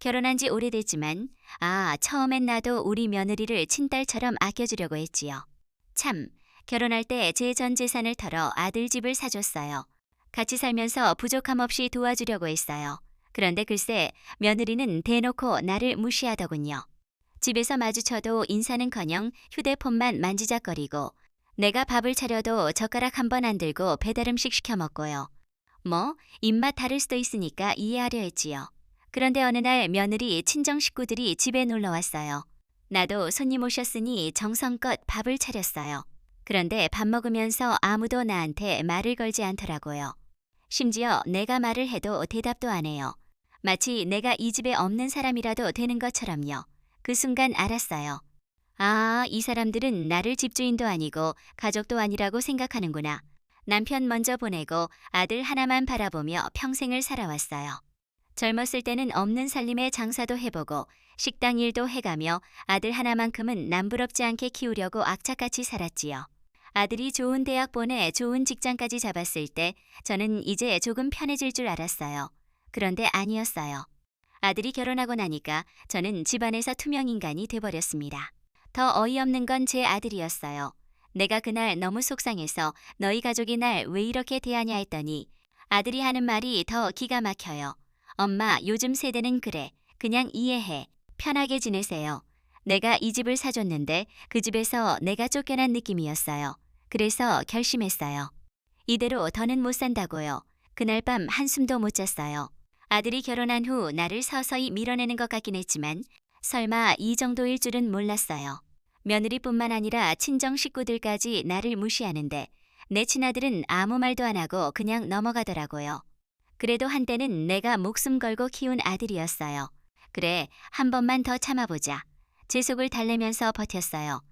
결혼한 지 오래됐지만, 처음엔 나도 우리 며느리를 친딸처럼 아껴주려고 했지요. 참, 결혼할 때 제 전 재산을 털어 아들 집을 사줬어요. 같이 살면서 부족함 없이 도와주려고 했어요. 그런데 글쎄, 며느리는 대놓고 나를 무시하더군요. 집에서 마주쳐도 인사는커녕 휴대폰만 만지작거리고, 내가 밥을 차려도 젓가락 한 번 안 들고 배달음식 시켜 먹고요. 뭐, 입맛 다를 수도 있으니까 이해하려 했지요. 그런데 어느 날 며느리 친정 식구들이 집에 놀러 왔어요. 나도 손님 오셨으니 정성껏 밥을 차렸어요. 그런데 밥 먹으면서 아무도 나한테 말을 걸지 않더라고요. 심지어 내가 말을 해도 대답도 안 해요. 마치 내가 이 집에 없는 사람이라도 되는 것처럼요. 그 순간 알았어요. 이 사람들은 나를 집주인도 아니고 가족도 아니라고 생각하는구나. 남편 먼저 보내고 아들 하나만 바라보며 평생을 살아왔어요. 젊었을 때는 없는 살림에 장사도 해보고 식당 일도 해가며 아들 하나만큼은 남부럽지 않게 키우려고 악착같이 살았지요. 아들이 좋은 대학 보내 좋은 직장까지 잡았을 때 저는 이제 조금 편해질 줄 알았어요. 그런데 아니었어요. 아들이 결혼하고 나니까 저는 집안에서 투명인간이 돼버렸습니다. 더 어이없는 건 제 아들이었어요. 내가 그날 너무 속상해서 너희 가족이 날 왜 이렇게 대하냐 했더니 아들이 하는 말이 더 기가 막혀요. 엄마, 요즘 세대는 그래. 그냥 이해해. 편하게 지내세요. 내가 이 집을 사줬는데 그 집에서 내가 쫓겨난 느낌이었어요. 그래서 결심했어요. 이대로 더는 못 산다고요. 그날 밤 한숨도 못 잤어요. 아들이 결혼한 후 나를 서서히 밀어내는 것 같긴 했지만 설마 이 정도일 줄은 몰랐어요. 며느리뿐만 아니라 친정 식구들까지 나를 무시하는데 내 친아들은 아무 말도 안 하고 그냥 넘어가더라고요. 그래도 한때는 내가 목숨 걸고 키운 아들이었어요. 그래, 한 번만 더 참아보자. 제 속을 달래면서 버텼어요.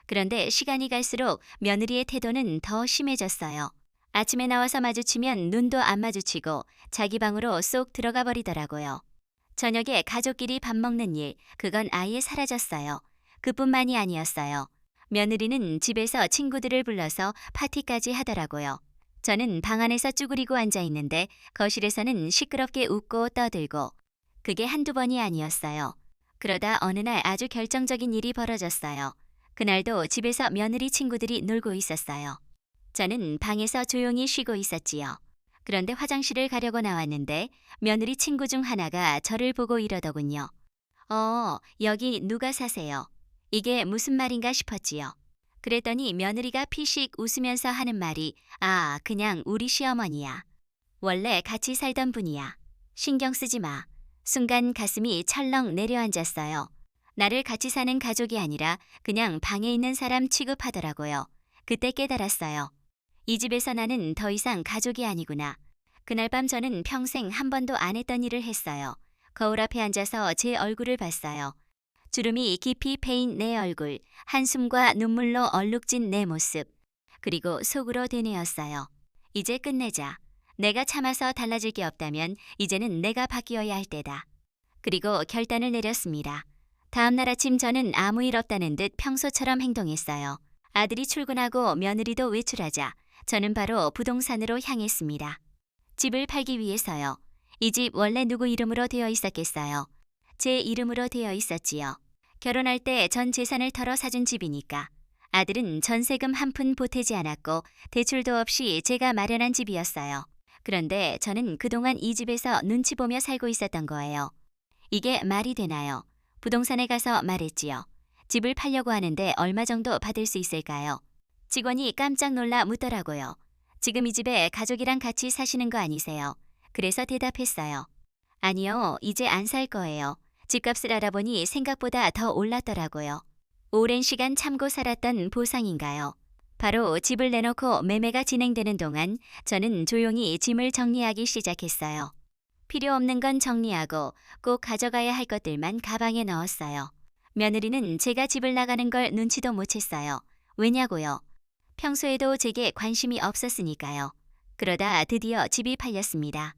그런데 시간이 갈수록 며느리의 태도는 더 심해졌어요. 아침에 나와서 마주치면 눈도 안 마주치고 자기 방으로 쏙 들어가 버리더라고요. 저녁에 가족끼리 밥 먹는 일, 그건 아예 사라졌어요. 그뿐만이 아니었어요. 며느리는 집에서 친구들을 불러서 파티까지 하더라고요. 저는 방 안에서 쭈그리고 앉아 있는데 거실에서는 시끄럽게 웃고 떠들고 그게 한두 번이 아니었어요. 그러다 어느 날 아주 결정적인 일이 벌어졌어요. 그날도 집에서 며느리 친구들이 놀고 있었어요. 저는 방에서 조용히 쉬고 있었지요. 그런데 화장실을 가려고 나왔는데 며느리 친구 중 하나가 저를 보고 이러더군요. 여기 누가 사세요? 이게 무슨 말인가 싶었지요. 그랬더니 며느리가 피식 웃으면서 하는 말이 그냥 우리 시어머니야. 원래 같이 살던 분이야. 신경 쓰지 마. 순간 가슴이 철렁 내려앉았어요. 나를 같이 사는 가족이 아니라 그냥 방에 있는 사람 취급하더라고요. 그때 깨달았어요. 이 집에서 나는 더 이상 가족이 아니구나. 그날 밤 저는 평생 한 번도 안 했던 일을 했어요. 거울 앞에 앉아서 제 얼굴을 봤어요. 주름이 깊이 패인 내 얼굴, 한숨과 눈물로 얼룩진 내 모습, 그리고 속으로 되뇌었어요. 이제 끝내자. 내가 참아서 달라질 게 없다면 이제는 내가 바뀌어야 할 때다. 그리고 결단을 내렸습니다. 다음 날 아침 저는 아무 일 없다는 듯 평소처럼 행동했어요. 아들이 출근하고 며느리도 외출하자 저는 바로 부동산으로 향했습니다. 집을 팔기 위해서요. 이 집 원래 누구 이름으로 되어 있었겠어요. 제 이름으로 되어 있었지요. 결혼할 때 전 재산을 털어 사준 집이니까. 아들은 전세금 한 푼 보태지 않았고 대출도 없이 제가 마련한 집이었어요. 그런데 저는 그동안 이 집에서 눈치 보며 살고 있었던 거예요. 이게 말이 되나요? 부동산에 가서 말했지요. 집을 팔려고 하는데 얼마 정도 받을 수 있을까요? 직원이 깜짝 놀라 묻더라고요. 지금 이 집에 가족이랑 같이 사시는 거 아니세요? 그래서 대답했어요. 아니요, 이제 안 살 거예요. 집값을 알아보니 생각보다 더 올랐더라고요. 오랜 시간 참고 살았던 보상인가요? 바로 집을 내놓고 매매가 진행되는 동안 저는 조용히 짐을 정리하기 시작했어요. 필요 없는 건 정리하고 꼭 가져가야 할 것들만 가방에 넣었어요. 며느리는 제가 집을 나가는 걸 눈치도 못 챘어요. 왜냐고요? 평소에도 제게 관심이 없었으니까요. 그러다 드디어 집이 팔렸습니다.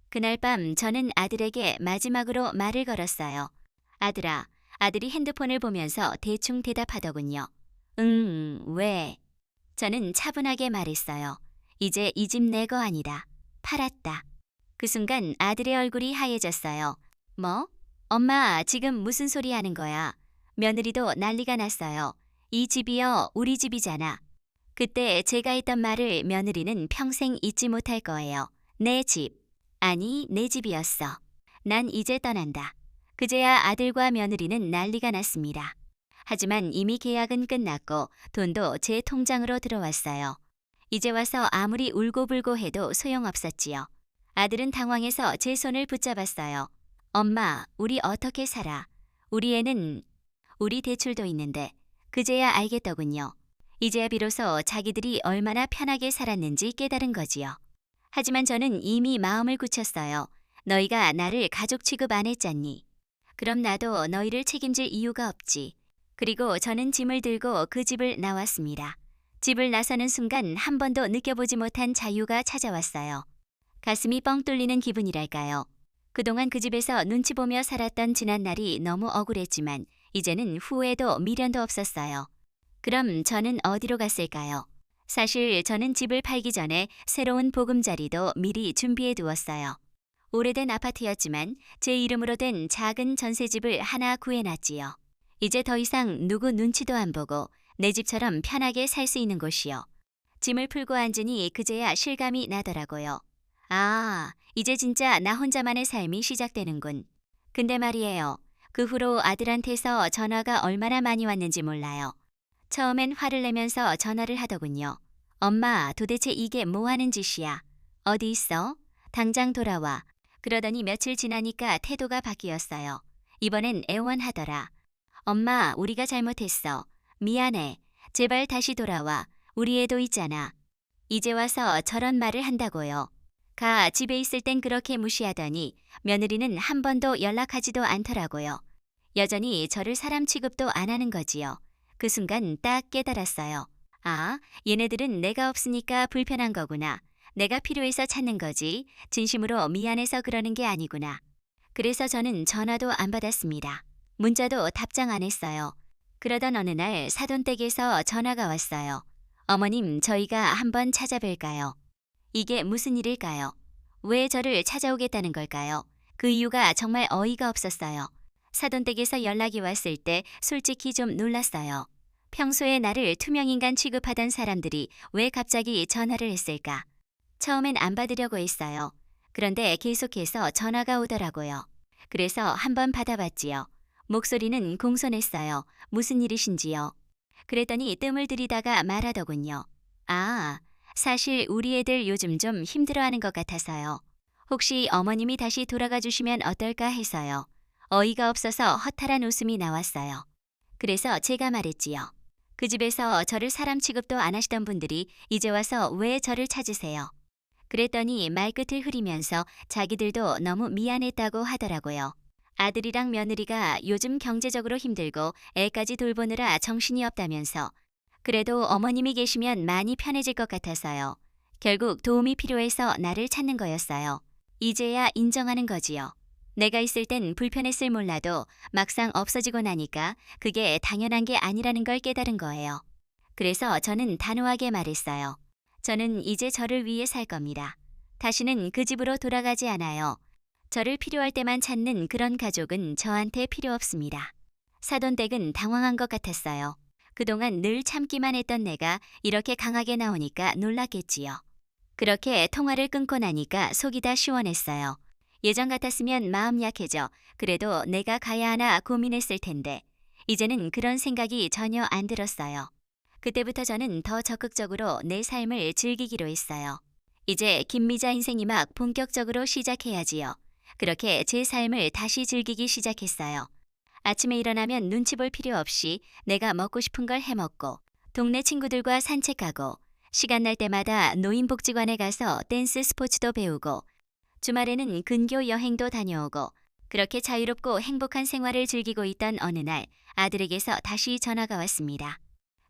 그날 밤 저는 아들에게 마지막으로 말을 걸었어요. 아들아, 아들이 핸드폰을 보면서 대충 대답하더군요. 왜? 저는 차분하게 말했어요. 이제 이 집 내 거 아니다. 팔았다. 그 순간 아들의 얼굴이 하얘졌어요. 뭐? 엄마, 지금 무슨 소리 하는 거야? 며느리도 난리가 났어요. 이 집이요, 우리 집이잖아. 그때 제가 했던 말을 며느리는 평생 잊지 못할 거예요. 내 집. 아니, 내 집이었어. 난 이제 떠난다. 그제야 아들과 며느리는 난리가 났습니다. 하지만 이미 계약은 끝났고 돈도 제 통장으로 들어왔어요. 이제 와서 아무리 울고불고 해도 소용없었지요. 아들은 당황해서 제 손을 붙잡았어요. 엄마, 우리 어떻게 살아? 우리 애는 우리 대출도 있는데 그제야 알겠더군요. 이제야 비로소 자기들이 얼마나 편하게 살았는지 깨달은 거지요. 하지만 저는 이미 마음을 굳혔어요. 너희가 나를 가족 취급 안 했잖니. 그럼 나도 너희를 책임질 이유가 없지. 그리고 저는 짐을 들고 그 집을 나왔습니다. 집을 나서는 순간 한 번도 느껴보지 못한 자유가 찾아왔어요. 가슴이 뻥 뚫리는 기분이랄까요. 그동안 그 집에서 눈치 보며 살았던 지난 날이 너무 억울했지만 이제는 후회도 미련도 없었어요. 그럼 저는 어디로 갔을까요? 사실 저는 집을 팔기 전에 새로운 보금자리도 미리 준비해 두었어요. 오래된 아파트였지만 제 이름으로 된 작은 전셋집을 하나 구해놨지요. 이제 더 이상 누구 눈치도 안 보고 내 집처럼 편하게 살 수 있는 곳이요. 짐을 풀고 앉으니 그제야 실감이 나더라고요. 아, 이제 진짜 나 혼자만의 삶이 시작되는군. 근데 말이에요. 그 후로 아들한테서 전화가 얼마나 많이 왔는지 몰라요. 처음엔 화를 내면서 전화를 하더군요. 엄마, 도대체 이게 뭐 하는 짓이야? 어디 있어? 당장 돌아와. 그러더니 며칠 지나니까 태도가 바뀌었어요. 이번엔 애원하더라. 엄마, 우리가 잘못했어. 미안해. 제발 다시 돌아와. 우리 애도 있잖아. 이제 와서 저런 말을 한다고요. 집에 있을 땐 그렇게 무시하더니 며느리는 한 번도 연락하지도 않더라고요. 여전히 저를 사람 취급도 안 하는 거지요. 그 순간 딱 깨달았어요. 아, 얘네들은 내가 없으니까 불편한 거구나. 내가 필요해서 찾는 거지. 진심으로 미안해서 그러는 게 아니구나. 그래서 저는 전화도 안 받았습니다. 문자도 답장 안 했어요. 그러던 어느 날 사돈댁에서 전화가 왔어요. 어머님, 저희가 한번 찾아뵐까요? 이게 무슨 일일까요? 왜 저를 찾아오겠다는 걸까요? 그 이유가 정말 어이가 없었어요. 사돈댁에서 연락이 왔을 때 솔직히 좀 놀랐어요. 평소에 나를 투명인간 취급하던 사람들이 왜 갑자기 전화를 했을까? 처음엔 안 받으려고 했어요. 그런데 계속해서 전화가 오더라고요. 그래서 한번 받아봤지요. 목소리는 공손했어요. 무슨 일이신지요? 그랬더니 뜸을 들이다가 말하더군요. 아, 사실 우리 애들 요즘 좀 힘들어하는 것 같아서요. 혹시 어머님이 다시 돌아가 주시면 어떨까 해서요. 어이가 없어서 허탈한 웃음이 나왔어요. 그래서 제가 말했지요. 그 집에서 저를 사람 취급도 안 하시던 분들이 이제 와서 왜 저를 찾으세요? 그랬더니 말끝을 흐리면서 자기들도 너무 미안했다고 하더라고요. 아들이랑 며느리가 요즘 경제적으로 힘들고 애까지 돌보느라 정신이 없다면서 그래도 어머님이 계시면 많이 편해질 것 같아서요. 결국 도움이 필요해서 나를 찾는 거였어요. 이제야 인정하는 거지요. 내가 있을 땐 불편했을 몰라도 막상 없어지고 나니까 그게 당연한 게 아니라는 걸 깨달은 거예요. 그래서 저는 단호하게 말했어요. 저는 이제 저를 위해 살 겁니다. 다시는 그 집으로 돌아가지 않아요. 저를 필요할 때만 찾는 그런 가족은 저한테 필요 없습니다. 사돈댁은 당황한 것 같았어요. 그동안 늘 참기만 했던 내가 이렇게 강하게 나오니까 놀랐겠지요. 그렇게 통화를 끊고 나니까 속이 다 시원했어요. 예전 같았으면 마음 약해져 그래도 내가 가야 하나 고민했을 텐데 이제는 그런 생각이 전혀 안 들었어요. 그때부터 저는 더 적극적으로 내 삶을 즐기기로 했어요. 이제 김미자 인생이 막 본격적으로 시작해야지요. 그렇게 제 삶을 다시 즐기기 시작했어요. 아침에 일어나면 눈치 볼 필요 없이 내가 먹고 싶은 걸 해먹고 동네 친구들과 산책하고 시간 날 때마다 노인복지관에 가서 댄스 스포츠도 배우고 주말에는 근교 여행도 다녀오고 그렇게 자유롭고 행복한 생활을 즐기고 있던 어느 날 아들에게서 다시 전화가 왔습니다.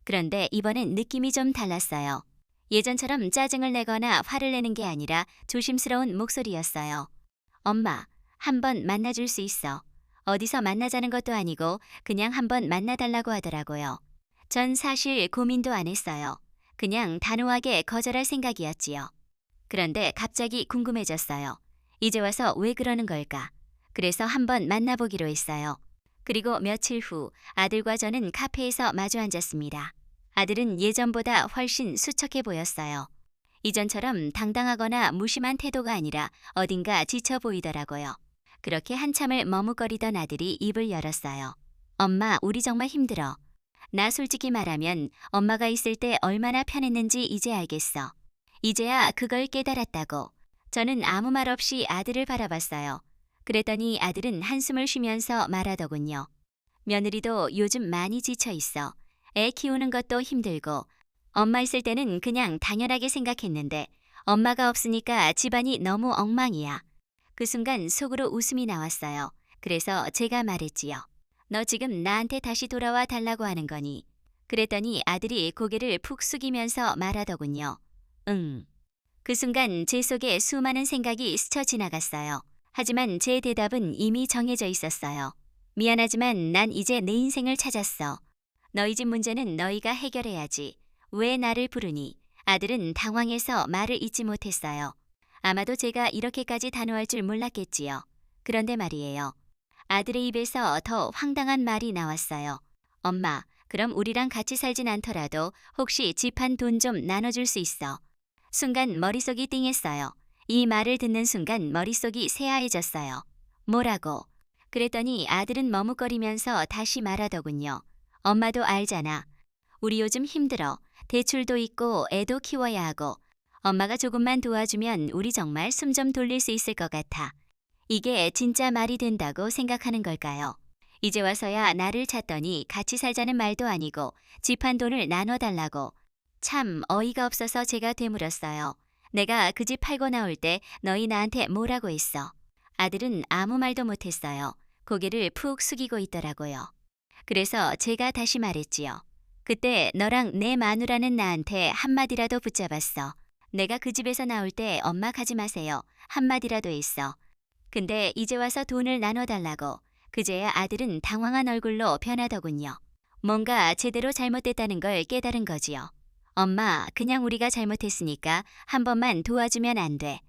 그런데 이번엔 느낌이 좀 달랐어요. 예전처럼 짜증을 내거나 화를 내는 게 아니라 조심스러운 목소리였어요. 엄마, 한번 만나줄 수 있어. 어디서 만나자는 것도 아니고 그냥 한번 만나달라고 하더라고요. 전 사실 고민도 안 했어요. 그냥 단호하게 거절할 생각이었지요. 그런데 갑자기 궁금해졌어요. 이제 와서 왜 그러는 걸까? 그래서 한번 만나보기로 했어요. 그리고 며칠 후 아들과 저는 카페에서 마주 앉았습니다. 아들은 예전보다 훨씬 수척해 보였어요. 이전처럼 당당하거나 무심한 태도가 아니라 어딘가 지쳐 보이더라고요. 그렇게 한참을 머뭇거리던 아들이 입을 열었어요. 엄마, 우리 정말 힘들어. 나 솔직히 말하면 엄마가 있을 때 얼마나 편했는지 이제 알겠어. 이제야 그걸 깨달았다고. 저는 아무 말 없이 아들을 바라봤어요. 그랬더니 아들은 한숨을 쉬면서 말하더군요. 며느리도 요즘 많이 지쳐 있어. 애 키우는 것도 힘들고 엄마 있을 때는 그냥 당연하게 생각했는데 엄마가 없으니까 집안이 너무 엉망이야. 그 순간 속으로 웃음이 나왔어요. 그래서 제가 말했지요. 너 지금 나한테 다시 돌아와 달라고 하는 거니? 그랬더니 아들이 고개를 푹 숙이면서 말하더군요. 응. 그 순간 제 속에 수많은 생각이 스쳐 지나갔어요. 하지만 제 대답은 이미 정해져 있었어요. 미안하지만 난 이제 내 인생을 찾았어. 너희 집 문제는 너희가 해결해야지. 왜 나를 부르니? 아들은 당황해서 말을 잇지 못했어요. 아마도 제가 이렇게까지 단호할 줄 몰랐겠지요. 그런데 말이에요. 아들의 입에서 더 황당한 말이 나왔어요. 엄마, 그럼 우리랑 같이 살진 않더라도 혹시 집 한 돈 좀 나눠줄 수 있어? 순간 머릿속이 띵했어요. 이 말을 듣는 순간 머릿속이 새하얘졌어요. 뭐라고? 그랬더니 아들은 머뭇거리면서 다시 말하더군요. 엄마도 알잖아. 우리 요즘 힘들어. 대출도 있고 애도 키워야 하고 엄마가 조금만 도와주면 우리 정말 숨 좀 돌릴 수 있을 것 같아. 이게 진짜 말이 된다고 생각하는 걸까요? 이제 와서야 나를 찾더니 같이 살자는 말도 아니고 집 한 돈을 나눠달라고. 참 어이가 없어서 제가 되물었어요. 내가 그 집 팔고 나올 때 너희 나한테 뭐라고 했어? 아들은 아무 말도 못했어요. 고개를 푹 숙이고 있더라고요. 그래서 제가 다시 말했지요. 그때 너랑 내 마누라는 나한테 한마디라도 붙잡았어. 내가 그 집에서 나올 때 엄마 가지 마세요. 한마디라도 했어. 근데 이제 와서 돈을 나눠달라고. 그제야 아들은 당황한 얼굴로 변하더군요. 뭔가 제대로 잘못됐다는 걸 깨달은 거지요. 엄마, 그냥 우리가 잘못했으니까 한 번만 도와주면 안 돼.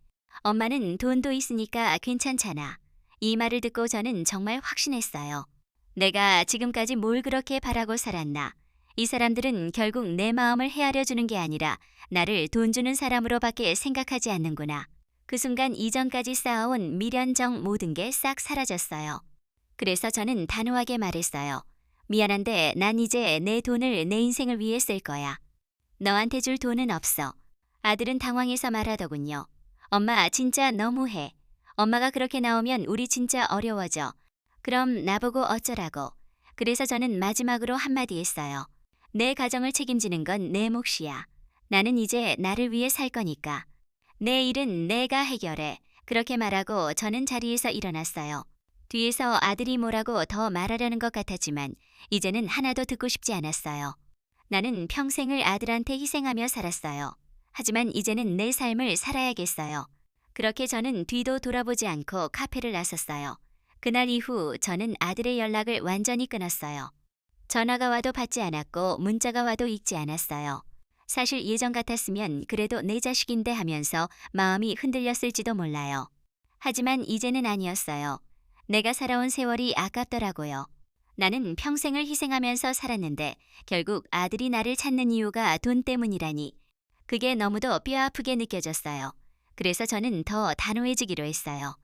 엄마는 돈도 있으니까 괜찮잖아. 이 말을 듣고 저는 정말 확신했어요. 내가 지금까지 뭘 그렇게 바라고 살았나. 이 사람들은 결국 내 마음을 헤아려 주는 게 아니라 나를 돈 주는 사람으로밖에 생각하지 않는구나. 그 순간 이전까지 쌓아온 미련정 모든 게 싹 사라졌어요. 그래서 저는 단호하게 말했어요. 미안한데 난 이제 내 돈을 내 인생을 위해 쓸 거야. 너한테 줄 돈은 없어. 아들은 당황해서 말하더군요. 엄마 진짜 너무해. 엄마가 그렇게 나오면 우리 진짜 어려워져. 그럼 나보고 어쩌라고. 그래서 저는 마지막으로 한마디 했어요. 내 가정을 책임지는 건 내 몫이야. 나는 이제 나를 위해 살 거니까. 내 일은 내가 해결해. 그렇게 말하고 저는 자리에서 일어났어요. 뒤에서 아들이 뭐라고 더 말하려는 것 같았지만 이제는 하나도 듣고 싶지 않았어요. 나는 평생을 아들한테 희생하며 살았어요. 하지만 이제는 내 삶을 살아야겠어요. 그렇게 저는 뒤도 돌아보지 않고 카페를 나섰어요. 그날 이후 저는 아들의 연락을 완전히 끊었어요. 전화가 와도 받지 않았고 문자가 와도 읽지 않았어요. 사실 예전 같았으면 그래도 내 자식인데 하면서 마음이 흔들렸을지도 몰라요. 하지만 이제는 아니었어요. 내가 살아온 세월이 아깝더라고요. 나는 평생을 희생하면서 살았는데 결국 아들이 나를 찾는 이유가 돈 때문이라니. 그게 너무도 뼈아프게 느껴졌어요. 그래서 저는 더 단호해지기로 했어요.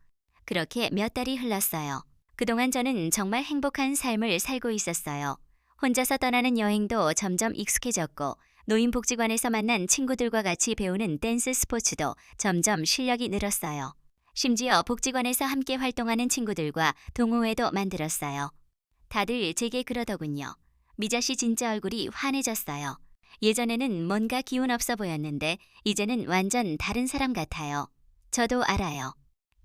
그렇게 몇 달이 흘렀어요. 그동안 저는 정말 행복한 삶을 살고 있었어요. 혼자서 떠나는 여행도 점점 익숙해졌고 노인복지관에서 만난 친구들과 같이 배우는 댄스 스포츠도 점점 실력이 늘었어요. 심지어 복지관에서 함께 활동하는 친구들과 동호회도 만들었어요. 다들 제게 그러더군요. 미자 씨 진짜 얼굴이 환해졌어요. 예전에는 뭔가 기운 없어 보였는데 이제는 완전 다른 사람 같아요. 저도 알아요.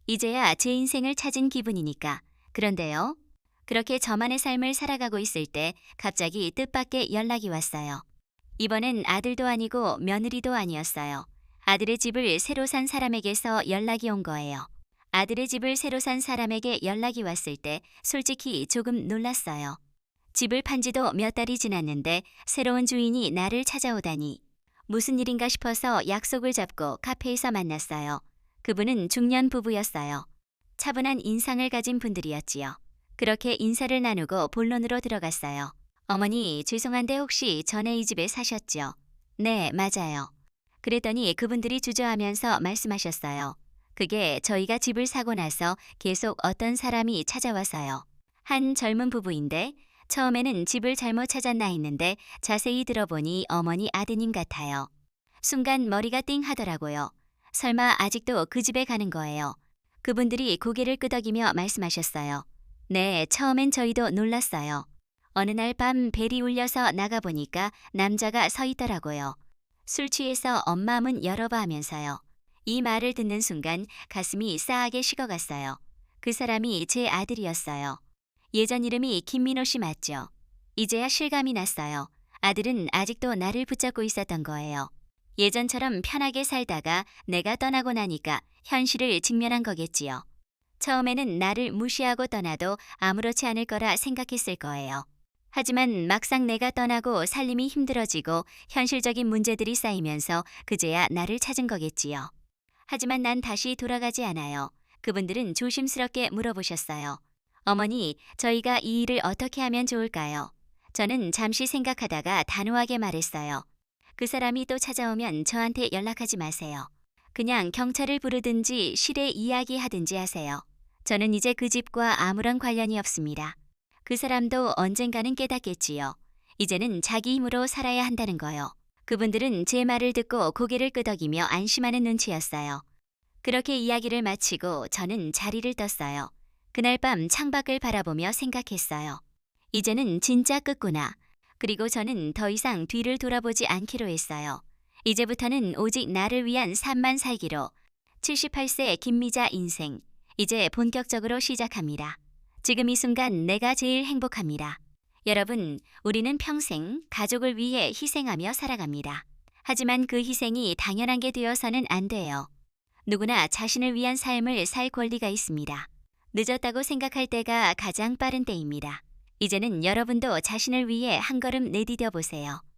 이제야 제 인생을 찾은 기분이니까. 그런데요. 그렇게 저만의 삶을 살아가고 있을 때 갑자기 뜻밖의 연락이 왔어요. 이번엔 아들도 아니고 며느리도 아니었어요. 아들의 집을 새로 산 사람에게서 연락이 온 거예요. 아들의 집을 새로 산 사람에게 연락이 왔을 때 솔직히 조금 놀랐어요. 집을 판 지도 몇 달이 지났는데 새로운 주인이 나를 찾아오다니. 무슨 일인가 싶어서 약속을 잡고 카페에서 만났어요. 그분은 중년 부부였어요. 차분한 인상을 가진 분들이었지요. 그렇게 인사를 나누고 본론으로 들어갔어요. 어머니, 죄송한데 혹시 전에 이 집에 사셨죠? 네, 맞아요. 그랬더니 그분들이 주저하면서 말씀하셨어요. 그게 저희가 집을 사고 나서 계속 어떤 사람이 찾아와서요. 한 젊은 부부인데 처음에는 집을 잘못 찾았나 했는데 자세히 들어보니 어머니 아드님 같아요. 순간 머리가 띵 하더라고요. 설마 아직도 그 집에 가는 거예요. 그분들이 고개를 끄덕이며 말씀하셨어요. 네, 처음엔 저희도 놀랐어요. 어느 날 밤 벨이 울려서 나가보니까 남자가 서 있더라고요. 술 취해서 엄마 문 열어봐 하면서요. 이 말을 듣는 순간 가슴이 싸하게 식어갔어요. 그 사람이 제 아들이었어요. 예전 이름이 김민호 씨 맞죠? 이제야 실감이 났어요. 아들은 아직도 나를 붙잡고 있었던 거예요. 예전처럼 편하게 살다가 내가 떠나고 나니까 현실을 직면한 거겠지요. 처음에는 나를 무시하고 떠나도 아무렇지 않을 거라 생각했을 거예요. 하지만 막상 내가 떠나고 살림이 힘들어지고 현실적인 문제들이 쌓이면서 그제야 나를 찾은 거겠지요. 하지만 난 다시 돌아가지 않아요. 그분들은 조심스럽게 물어보셨어요. 어머니, 저희가 이 일을 어떻게 하면 좋을까요? 저는 잠시 생각하다가 단호하게 말했어요. 그 사람이 또 찾아오면 저한테 연락하지 마세요. 그냥 경찰을 부르든지 실에 이야기하든지 하세요. 저는 이제 그 집과 아무런 관련이 없습니다. 그 사람도 언젠가는 깨닫겠지요. 이제는 자기 힘으로 살아야 한다는 거요. 그분들은 제 말을 듣고 고개를 끄덕이며 안심하는 눈치였어요. 그렇게 이야기를 마치고 저는 자리를 떴어요. 그날 밤 창밖을 바라보며 생각했어요. 이제는 진짜 끝구나. 그리고 저는 더 이상 뒤를 돌아보지 않기로 했어요. 이제부터는 오직 나를 위한 삶만 살기로. 78세 김미자 인생. 이제 본격적으로 시작합니다. 지금 이 순간 내가 제일 행복합니다. 여러분, 우리는 평생 가족을 위해 희생하며 살아갑니다. 하지만 그 희생이 당연한 게 되어서는 안 돼요. 누구나 자신을 위한 삶을 살 권리가 있습니다. 늦었다고 생각할 때가 가장 빠른 때입니다. 이제는 여러분도 자신을 위해 한 걸음 내디뎌 보세요.